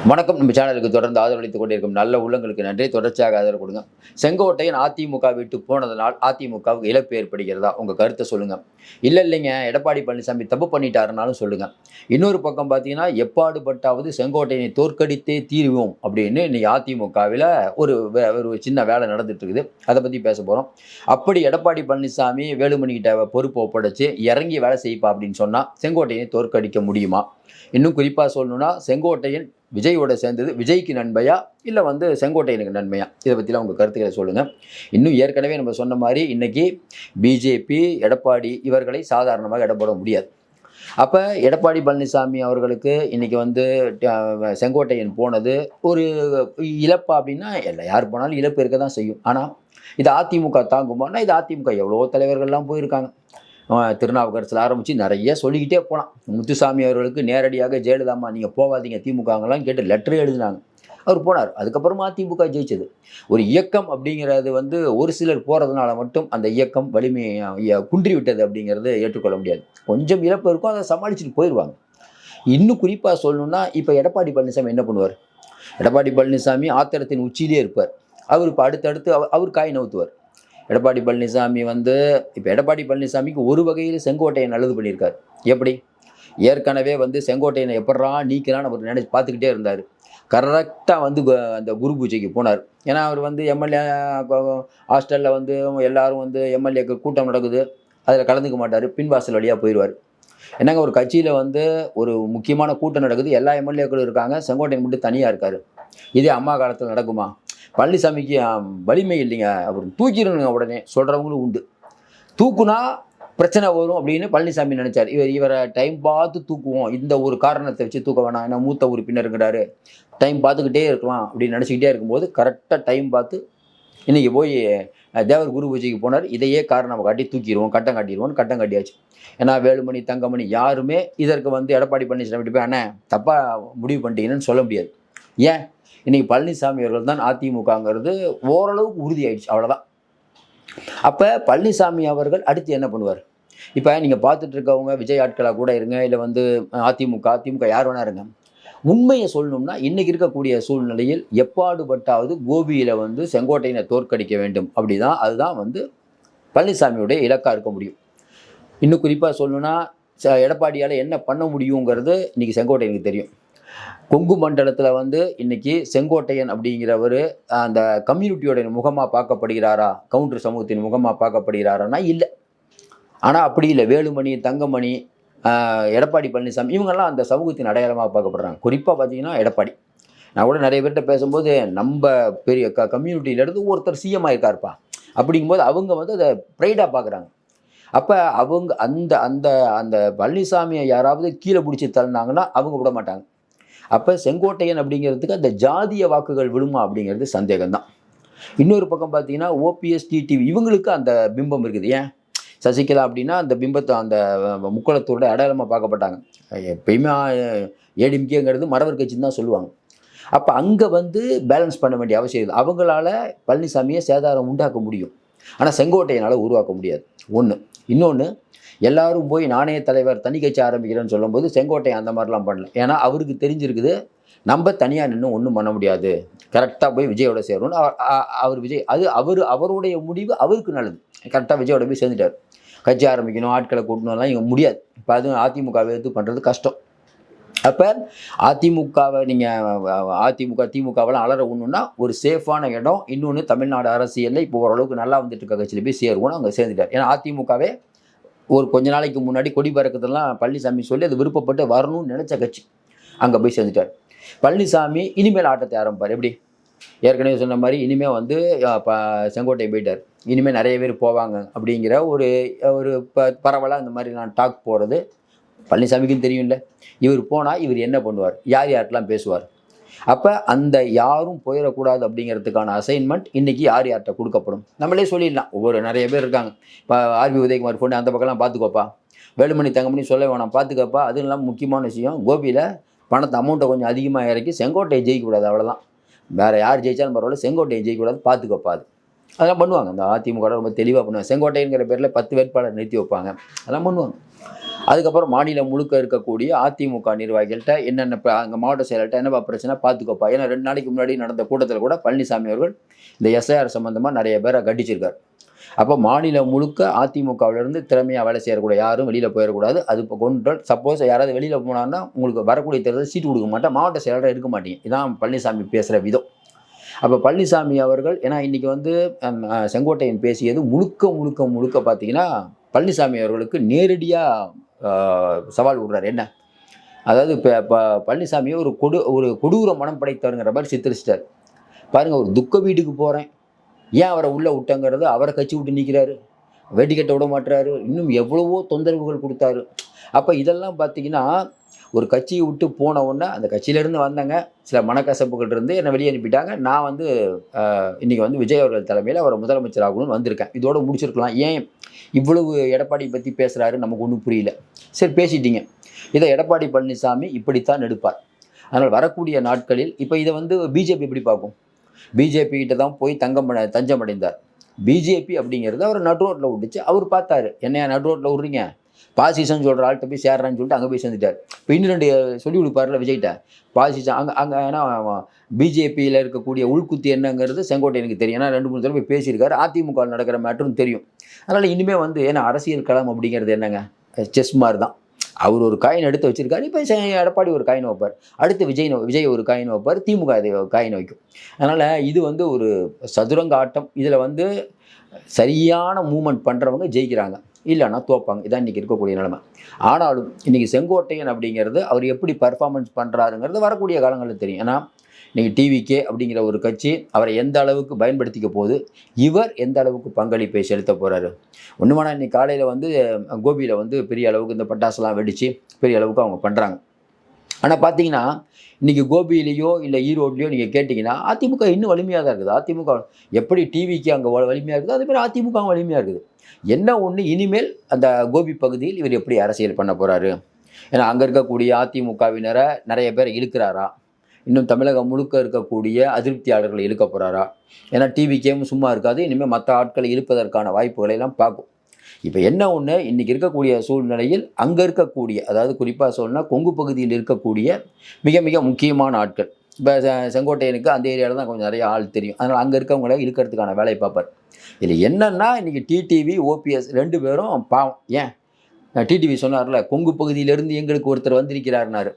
வணக்கம். நம்ம சேனலுக்கு தொடர்ந்து ஆதரவளித்துக் கொண்டிருக்கும் நல்ல உள்ளங்களுக்கு நன்றி. தொடர்ச்சியாக ஆதரவு கொடுங்க. செங்கோட்டையன் அதிமுக விட்டு போனதனால் அதிமுகவுக்கு இழப்பு ஏற்படுகிறதா? உங்க கருத்த சொல்லுங்க. இல்லைங்க எடப்பாடி பழனிசாமி தப்பு பண்ணிட்டாருன்னாலும் சொல்லுங்க. இன்னொரு பக்கம் பார்த்தீங்கன்னா, எப்பாடுபட்டாவது செங்கோட்டையனை தோற்கடித்தே தீருவோம் அப்படின்னு இன்னைக்கு அதிமுகவில ஒரு சின்ன வேலை நடந்துட்டு இருக்குது. அத பத்தி பேச போறோம். அப்படி எடப்பாடி பழனிசாமி வேலுமணி கிட்ட பொறுப்ப ஒப்படைச்சு இறங்கி வேலை செய்ப்பா அப்படின்னு சொன்னா, செங்கோட்டையனை தோற்கடிக்க முடியுமா? இன்னும் குறிப்பா சொல்லணும்னா, செங்கோட்டையன் விஜயோட சேர்ந்தது விஜய்க்கு நன்மையா? இல்ல செங்கோட்டையனுக்கு நன்மையா? இத பத்திலாம் உங்க கருத்துக்கள சொல்லுங்க. இன்னும் ஏற்கனவே நம்ம சொன்ன மாரி, இன்னைக்கு பிஜேபி, எடப்பாடி இவர்களை சாதாரணமாக எடை போட முடியாது. அப்ப எடப்பாடி பழனிசாமி அவர்களுக்கு இன்னைக்கு செங்கோட்டையன் போனது ஒரு இழப்பா அப்படின்னா, யார் போனாலும் இழப்பு இருக்க தான் செய்யும். ஆனா, இது அதிமுக தாங்குமான்னா, இது அதிமுக எவ்வளவோ தலைவர்கள்லாம் போயிருக்காங்க. திருநாவுக்கரசுல ஆரம்பிச்சு நெறைய சொல்லிக்கிட்டே போலாம். முத்துசாமி அவர்களுக்கு நேரடியாக ஜெயலலிதாம்மா நீங்க போவாதீங்க திமுகங்கலாம் கேட்டு லெட்டரே எழுதினாங்க. அவர் போனார். அதுக்கப்புறமா திமுக ஜெயிச்சது. ஒரு இயக்கம் அப்படிங்கிறது ஒரு சிலர் போறதுனால மட்டும் அந்த இயக்கம் வலிமை குன்றி விட்டது அப்படிங்கிறது ஏற்றுக்கொள்ள முடியாது. கொஞ்சம் இழப்பு இருக்கும். அத சமாளிச்சுட்டு போயிருவாங்க. இன்னும் குறிப்பா சொல்லணும்னா, இப்ப எடப்பாடி பழனிசாமி என்ன பண்ணுவார்? எடப்பாடி பழனிசாமி ஆத்திரத்தின் உச்சியிலே இருப்பார். அவரு இப்ப அடுத்தடுத்து அவர் காய் நவுத்துவார். எடப்பாடி பழனிசாமி இப்ப எடப்பாடி பழனிசாமிக்கு ஒரு வகையில செங்கோட்டையன் நல்லது பண்ணியிருக்காரு. எப்படி? ஏற்கனவே செங்கோட்டையனை எப்பட்றா நீக்கலான்னு அவர் பார்த்துக்கிட்டே இருந்தாரு. கரெக்ட்டா அந்த குரு பூஜைக்கு போனார். ஏன்னா, அவர் எம்எல்ஏ ஹாஸ்டல்ல எல்லாரும் எம்எல்ஏக்கள் கூட்டம் நடக்குது. அதில கலந்துக்க மாட்டாரு. பின்வாசல் வழியா போயிருவாரு. என்னங்க ஒரு கட்சியில ஒரு முக்கியமான கூட்டம் நடக்குது. எல்லா எம்எல்ஏக்களும் இருக்காங்க. செங்கோட்டையன் மட்டும் தனியா இருக்காரு. இதே அம்மா காலத்தில நடக்குமா? பழனிசாமிக்கு வலிமை இல்லைங்க. அவர் தூக்கிடணுங்க உடனே சொல்றவங்களும் உண்டு. தூக்குனா பிரச்சனை வரும் அப்படின்னு பழனிசாமி நினைச்சார். இவரை டைம் பார்த்து தூக்குவோம். இந்த ஒரு காரணத்தை வச்சு தூக்க வேணாம். ஏன்னா மூத்த உறுப்பினருங்கிறாரு. டைம் பார்த்துக்கிட்டே இருக்கலாம் அப்படின்னு நினச்சிக்கிட்டே இருக்கும்போது கரெக்டாக டைம் பார்த்து இன்னைக்கு போய் தேவர் குரு பூஜைக்கு போனார். இதையே காரணம் காட்டி தூக்கிடுவோம், கட்டம் காட்டிடுவோம்னு கட்டம் காட்டியாச்சு. ஏன்னா வேலுமணி, தங்கமணி யாருமே இதற்கு எடப்பாடி பழனிசாமி போய் அண்ணே தப்பா முடிவு பண்ணிட்டீங்கன்னு சொல்ல முடியாது. ஏன்? இன்னைக்கு பழனிசாமி அவர்கள் தான் அதிமுகங்கிறது ஓரளவுக்கு உறுதியாயிடுச்சு. அவ்வளோதான். அப்போ பழனிசாமி அவர்கள் அடுத்து என்ன பண்ணுவார்? இப்போ நீங்கள் பார்த்துட்டு இருக்கவங்க விஜய் ஆட்களாக கூட இருங்க, இல்லை அதிமுக யார் வேணா இருங்க. உண்மையை சொல்லணும்னா இன்னைக்கு இருக்கக்கூடிய சூழ்நிலையில் எப்பாடுபட்டாவது கோபியில் செங்கோட்டையனை தோற்கடிக்க வேண்டும். அப்படிதான் அதுதான் பழனிசாமியுடைய இலக்காக இருக்க முடியும். இன்னும் குறிப்பாக சொல்லணும்னா எடப்பாடியால் என்ன பண்ண முடியுங்கிறது இன்னைக்கு செங்கோட்டையனுக்கு தெரியும். கொங்கு மண்டலத்தில் இன்னைக்கு செங்கோட்டையன் அப்படிங்கிறவர் அந்த கம்யூனிட்டியோட முகமாக பார்க்கப்படுகிறாரா? கவுண்டர் சமூகத்தின் முகமாக பார்க்கப்படுகிறாரான்னா இல்லை. ஆனால் அப்படி இல்லை. வேலுமணி, தங்கமணி, எடப்பாடி பழனிசாமி இவங்கெல்லாம் அந்த சமூகத்தின் அடையாளமாக பார்க்கப்படுறாங்க. குறிப்பாக பார்த்தீங்கன்னா எடப்பாடி. நான் கூட நிறைய பேர்கிட்ட பேசும்போது நம்ம பெரிய கம்யூனிட்டியிலேருந்து ஒருத்தர் சிஎம் ஆயிருக்காருப்பா அப்படிங்கும்போது அவங்க அதை ப்ரைடாக பார்க்குறாங்க. அப்போ அவங்க அந்த அந்த அந்த பழனிசாமியை யாராவது கீழே பிடிச்சி தள்ளினாங்கன்னா அவங்க விட மாட்டாங்க. அப்போ செங்கோட்டையன் அப்படிங்கிறதுக்கு அந்த ஜாதிய வாக்குகள் விழுமா அப்படிங்கிறது சந்தேகம்தான். இன்னொரு பக்கம் பார்த்தீங்கன்னா ஓபிஎஸ், டிடிவி இவங்களுக்கு அந்த பிம்பம் இருக்குது. ஏன்? சசிகலா அப்படின்னா அந்த பிம்பத்தை அந்த முக்குளத்தோட அடையாளமாக பார்க்கப்பட்டாங்க. எப்பயுமே ஏடிஎம்கேங்கிறது மறவர் கட்சின்னு தான் சொல்லுவாங்க. அப்போ அங்கே பேலன்ஸ் பண்ண வேண்டிய அவசியம் இல்லை. அவங்களால பழனிசாமியை சேதாரம் உண்டாக்க முடியும். ஆனால் செங்கோட்டையனால் உருவாக்க முடியாது. ஒன்று. இன்னொன்று, எல்லாரும் போய் நானே தலைவர் தனி கட்சி ஆரம்பிக்கிறேன்னு சொல்லும்போது செங்கோட்டையன் அந்த மாதிரிலாம் பண்ணல. ஏன்னா அவருக்கு தெரிஞ்சிருக்குது நம்ம தனியாக நின்று ஒன்றும் பண்ண முடியாது. கரெக்டாக போய் விஜயோட சேரணும்னு அவர் விஜய் அவருடைய முடிவு அவருக்கு நல்லது. கரெக்டாக விஜயோட போய் சேர்ந்துட்டார். கட்சி ஆரம்பிக்கணும், ஆட்களை கூட்டணும்லாம் இங்கே முடியாது. இப்போ அதுவும் அதிமுகவை எடுத்து பண்ணுறது கஷ்டம். அப்போ அதிமுகவை திமுகவெல்லாம் அலற ஒன்றுன்னா ஒரு சேஃபான இடம். இன்னொன்று, தமிழ்நாடு அரசியலில் இப்போ ஓரளவுக்கு நல்லா வந்துட்டு இருக்க கட்சியில் போய் சேருவோன்னு அவங்க சேர்ந்துட்டார். ஏன்னா அதிமுகவே கொஞ்ச நாளைக்கு முன்னாடி கொடி பறக்கிறதெல்லாம் பழனிசாமி சொல்லி அது விருப்பப்பட்டு வரணும்னு நினச்ச கட்சி. அங்கே போய் சேர்ந்துட்டார். பழனிசாமி இனிமேல் ஆட்டத்தை ஆரம்பிப்பார். எப்படி? ஏற்கனவே சொன்ன மாதிரி இனிமேல் செங்கோட்டை போயிட்டார். இனிமேல் நிறைய பேர் போவாங்க அப்படிங்கிற ஒரு ஒரு பரவலாக இந்த மாதிரி நான் டாக் போகிறது பழனிசாமிக்கும் தெரியும்ல. இவர் போனால் இவர் என்ன பண்ணுவார்? யார்கிட்டலாம் பேசுவார்? அப்போ அந்த யாரும் போயிடக்கூடாது அப்படிங்கிறதுக்கான அசைன்மெண்ட் இன்றைக்கி யார்கிட்ட கொடுக்கப்படும்? நம்மளே சொல்லிடலாம். நிறைய பேர் இருக்காங்க. இப்போ ஆர்பி உதயகுமார் பொண்ணு அந்த பக்கம்லாம் பார்த்துக்கோப்பா, வேலுமணி தங்கமணி சொல்ல வேணாம் பார்த்துக்கப்பா. அதுவும் இல்லாமல் முக்கியமான விஷயம், கோபியில் பணத்தை அமௌண்ட்டை கொஞ்சம் அதிகமாக இறக்கி செங்கோட்டையை ஜெயிக்கக்கூடாது. அவ்வளோதான். வேறு யார் ஜெயிச்சாலும் பரவாயில்ல, செங்கோட்டையை ஜெயிக்கக்கூடாது பார்த்துக்கப்பா. அதெல்லாம் பண்ணுவாங்க. அந்த அதிமுக ரொம்ப தெளிவாக பண்ணுவாங்க. செங்கோட்டைங்கிற பேரில் 10 வேட்பாளர் நிறுத்தி வைப்பாங்க. அதெல்லாம் பண்ணுவாங்க. அதுக்கப்புறம் மாநிலம் முழுக்க இருக்கக்கூடிய அதிமுக நிர்வாகிகள்கிட்ட என்னென்ன அங்கே மாவட்ட செயலர்கிட்ட என்னப்பா பிரச்சனை பார்த்துக்கோப்பா. ஏன்னா 2 நாளைக்கு முன்னாடி நடந்த கூட்டத்தில் கூட பழனிசாமி அவர்கள் இந்த எஸ்ஐஆர் சம்பந்தமாக நிறைய பேரை கண்டிச்சிருக்காரு. அப்போ மாநிலம் முழுக்க அதிமுகவிலிருந்து திறமையாக வேலை செய்யக்கூடிய யாரும் வெளியில் போயிடக்கூடாது. அது இப்போ கொண்டு சப்போஸ் யாராவது வெளியில் போனாங்கன்னா உங்களுக்கு வரக்கூடிய தேர்தல் சீட்டு கொடுக்க மாட்டேன், மாவட்ட செயலராக இருக்க மாட்டீங்க. இதான் பழனிசாமி பேசுகிற விதம். அப்போ பழனிசாமி அவர்கள் ஏன்னா இன்றைக்கி வந்து செங்கோட்டையன் பேசியது முழுக்க முழுக்க முழுக்க பார்த்தீங்கன்னா பழனிசாமி அவர்களுக்கு நேரடியாக சவால் விடுறாரு. என்ன அதாவது இப்போ பழனிசாமியை ஒரு கொடூர மனம் படைத்தவருங்கிற மாதிரி சித்தரிச்சிட்டார். பாருங்கள், ஒரு துக்க வீட்டுக்கு போகிறேன், ஏன் அவரை உள்ளே விட்டங்கிறது, அவரை கட்சி விட்டு நிற்கிறாரு, வேட்டி கட்ட விட மாட்டுறாரு, இன்னும் எவ்வளவோ தொந்தரவுகள் கொடுத்தாரு. அப்போ இதெல்லாம் பார்த்தீங்கன்னா ஒரு கட்சியை விட்டு போன உடனே அந்த கட்சியிலேருந்து வந்தாங்க, சில மனக்கசப்புகள் இருந்து என்னை வெளியே அனுப்பிட்டாங்க. நான் வந்து இன்றைக்கி வந்து விஜய் அவர்கள் தலைமையில் அவரை முதலமைச்சர் ஆகணும்னு வந்திருக்கேன். இதோடு முடிச்சிருக்கலாம். ஏன் இவ்வளவு எடப்பாடி பற்றி பேசுகிறாரு நமக்கு ஒன்றும் புரியல. சரி, பேசிட்டீங்க. இதை எடப்பாடி பழனிசாமி இப்படித்தான் எடுப்பார். அதனால் வரக்கூடிய நாட்களில் இப்போ இதை வந்து பிஜேபி எப்படி பார்க்கும்? பிஜேபி கிட்ட தான் போய் தஞ்சம் அடைந்தார். பிஜேபி அப்படிங்கிறது அவர் நடு ரோட்டில் விட்டுச்சு. அவர் பார்த்தாரு, என்னையா நடு ரோட்டில் விட்றீங்க, பாசிசம் சொல்கிற ஆள்கிட்ட போய் சேர்றான்னு சொல்லிட்டு அங்கே போய் சேர்ந்துட்டார். இப்போ இன்னும் 2 சொல்லி கொடுப்பார்ல விஜய்கிட்ட, பாசிசம் அங்கே ஏன்னா பிஜேபியில் இருக்கக்கூடிய உள்குத்தி என்னங்கிறது செங்கோட்டையனுக்கு தெரியும். ஏன்னா 2-3 தடவை போய் பேசியிருக்காரு. அதிமுக நடக்கிற மேட்டரும் தெரியும். அதனால் இனிமேல் வந்து ஏன்னா அரசியல் களம் அப்படிங்கிறது என்னங்க, செஸ் மாதிரி தான். அவர் ஒரு காயின் எடுத்து வச்சிருக்காரு. இப்போ எடப்பாடி ஒரு காயின் வைப்பார், அடுத்து விஜய் ஒரு காயின் வைப்பார், திமுக இதை காயின் வைக்கும். அதனால் இது வந்து ஒரு சதுரங்க ஆட்டம். இதில் வந்து சரியான மூமெண்ட் பண்ணுறவங்க ஜெயிக்கிறாங்க, இல்லைன்னா தோப்பாங்க. இதான் இன்றைக்கி இருக்கக்கூடிய நிலைமை. ஆனாலும் இன்றைக்கி செங்கோட்டையன் அப்படிங்கிறது அவர் எப்படி பர்ஃபார்மன்ஸ் பண்ணுறாருங்கிறது வரக்கூடிய காலங்களில் தெரியும். ஏன்னா இன்றைக்கி டிவிகே அப்படிங்கிற ஒரு கட்சி அவரை எந்த அளவுக்கு பயன்படுத்திக்க போகுது, இவர் எந்த அளவுக்கு பங்களிப்பை செலுத்த போகிறாரு. ஒன்றுமானா இன்றைக்கி காலையில் வந்து கோபியில் வந்து பெரிய அளவுக்கு இந்த பட்டாசுலாம் வெடித்து பெரிய அளவுக்கு அவங்க பண்ணுறாங்க. ஆனால் பார்த்தீங்கன்னா இன்றைக்கி கோபியிலேயோ இல்லை ஈரோட்லேயோ நீங்கள் கேட்டிங்கன்னா அதிமுக இன்னும் வலிமையாக தான் இருக்குது. அதிமுக எப்படி டிவிக்கு அங்கே வலிமையாக இருக்குது, அதேமாதிரி அதிமுக வலிமையாக இருக்குது. என்ன ஒன்று, இனிமேல் அந்த கோபி பகுதியில் இவர் எப்படி அரசியல் பண்ண போகிறாரு? ஏன்னா அங்கே இருக்கக்கூடிய அதிமுகவினரை நிறைய பேர் இழுக்கிறாரா, இன்னும் தமிழகம் முழுக்க இருக்கக்கூடிய அதிருப்தியாளர்களை இழுக்க போகிறாரா? ஏன்னா டிவிக்கேவும் சும்மா இருக்காது, இனிமேல் மற்ற ஆட்களை இழுப்பதற்கான வாய்ப்புகளை எல்லாம் பார்க்கும். இப்போ என்ன ஒன்று, இன்றைக்கி இருக்கக்கூடிய சூழ்நிலையில் அங்கே இருக்கக்கூடிய, அதாவது குறிப்பாக சொல்லணும்னா கொங்கு பகுதியில் இருக்கக்கூடிய மிக மிக முக்கியமான ஆட்கள், இப்போ செங்கோட்டையனுக்கு அந்த ஏரியாவில் தான் கொஞ்சம் நிறைய ஆள் தெரியும். அதனால் அங்கே இருக்கவங்கள இழுக்கிறதுக்கான வேலையை பார்ப்பார். இதில் என்னென்னா இன்றைக்கி டிடிவி ஓபிஎஸ் 2 பேரும் பாவம். ஏன் டிடிவி சொன்னார்ல, கொங்கு பகுதியிலேருந்து எங்களுக்கு ஒருத்தர் வந்திருக்கிறாருனாரு.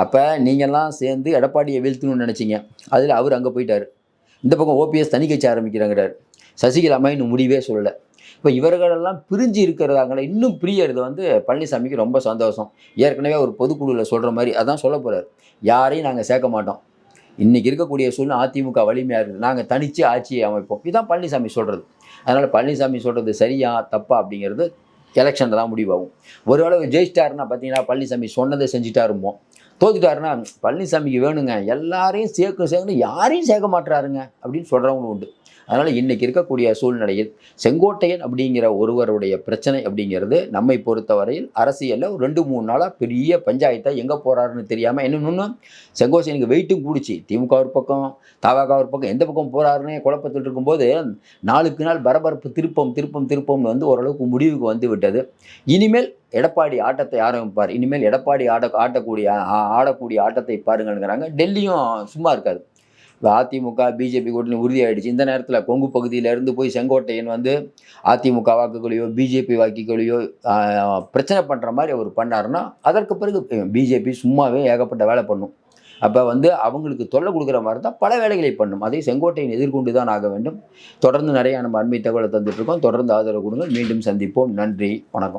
அப்போ நீங்கள்லாம் சேர்ந்து எடப்பாடியை வீழ்த்தணும்னு நினச்சிங்க, அதில் அவர் அங்கே போயிட்டார். இந்த பக்கம் ஓபிஎஸ் தனி கட்சி ஆரம்பிக்கிறாங்கிறார். சசிகலா இன்னும் முடிவே சொல்லலை. இப்போ இவர்களெல்லாம் பிரிஞ்சு இருக்கிறதாங்களே, இன்னும் பிரியறது வந்து பழனிசாமிக்கு ரொம்ப சந்தோஷம். ஏற்கனவே ஒரு பொதுக்குழுவில் சொல்கிற மாதிரி அதான் சொல்ல போகிறார், யாரையும் நாங்கள் சேர்க்க மாட்டோம், இன்றைக்கி இருக்கக்கூடிய சூழ்நிலை அதிமுக வலிமையாக இருக்குது, நாங்கள் தனித்து ஆட்சியை அமைப்போம். இதுதான் பழனிசாமி சொல்கிறது. அதனால் பழனிசாமி சொல்கிறது சரியா தப்பா அப்படிங்கிறது எலெக்ஷனில் தான் முடிவாகும். ஒருவேளை ஜெயிச்சிட்டாருன்னா பார்த்தீங்கன்னா பழனிசாமி சொன்னதை செஞ்சுட்டாருமோ, தோத்துட்டாருன்னா பழனிசாமிக்கு வேணுங்க எல்லாரையும் சேர்க்கணும், யாரையும் சேர்க்க மாட்டுறாருங்க அப்படின்னு சொல்கிறவங்களும் உண்டு. அதனால் இன்றைக்கி இருக்கக்கூடிய சூழ்நிலையில் செங்கோட்டையன் அப்படிங்கிற ஒருவருடைய பிரச்சனை அப்படிங்கிறது நம்மை பொறுத்தவரையில் அரசியலில் ஒரு 2-3 நாளாக பெரிய பஞ்சாயத்தை எங்கே போகிறாருன்னு தெரியாமல் இன்னொன்று செங்கோட்டையனுக்கு வெயிட்டும் கூடிச்சு. திமுக ஒரு பக்கம், தவக ஒரு பக்கம், எந்த பக்கம் போகிறாருன்னே குழப்பத்தில் இருக்கும்போது நாளுக்கு நாள் பரபரப்பு திருப்பம்னு வந்து ஓரளவுக்கு முடிவுக்கு வந்து விட்டது. இனிமேல் எடப்பாடி ஆட்டத்தை ஆரம்பிப்பார். இனிமேல் எடப்பாடி ஆடக்கூடிய ஆட்டத்தை பாருங்கள்ங்கிறாங்க. டெல்லியும் சும்மா இருக்காது. இப்போ அதிமுக பிஜேபி கூட்டணி உறுதியாயிடுச்சு. இந்த நேரத்தில் கொங்கு பகுதியிலேருந்து போய் செங்கோட்டையன் வந்து அதிமுக வாக்குகளையோ பிஜேபி வாக்குகளையோ பிரச்சனை பண்ணுற மாதிரி அவர் பண்ணாருன்னா அதற்கு பிறகு பிஜேபி சும்மாவே ஏகப்பட்ட வேலை பண்ணும். அப்போ வந்து அவங்களுக்கு தொல்லை கொடுக்குற மாதிரி தான் பல வேலைகளை பண்ணும். அதை செங்கோட்டையன் எதிர்கொண்டு தான் ஆக வேண்டும். தொடர்ந்து நிறைய நம்ம அண்மை தகவலை தந்துட்டுருக்கோம். தொடர்ந்து ஆதரவு கொடுங்க. மீண்டும் சந்திப்போம். நன்றி, வணக்கம்.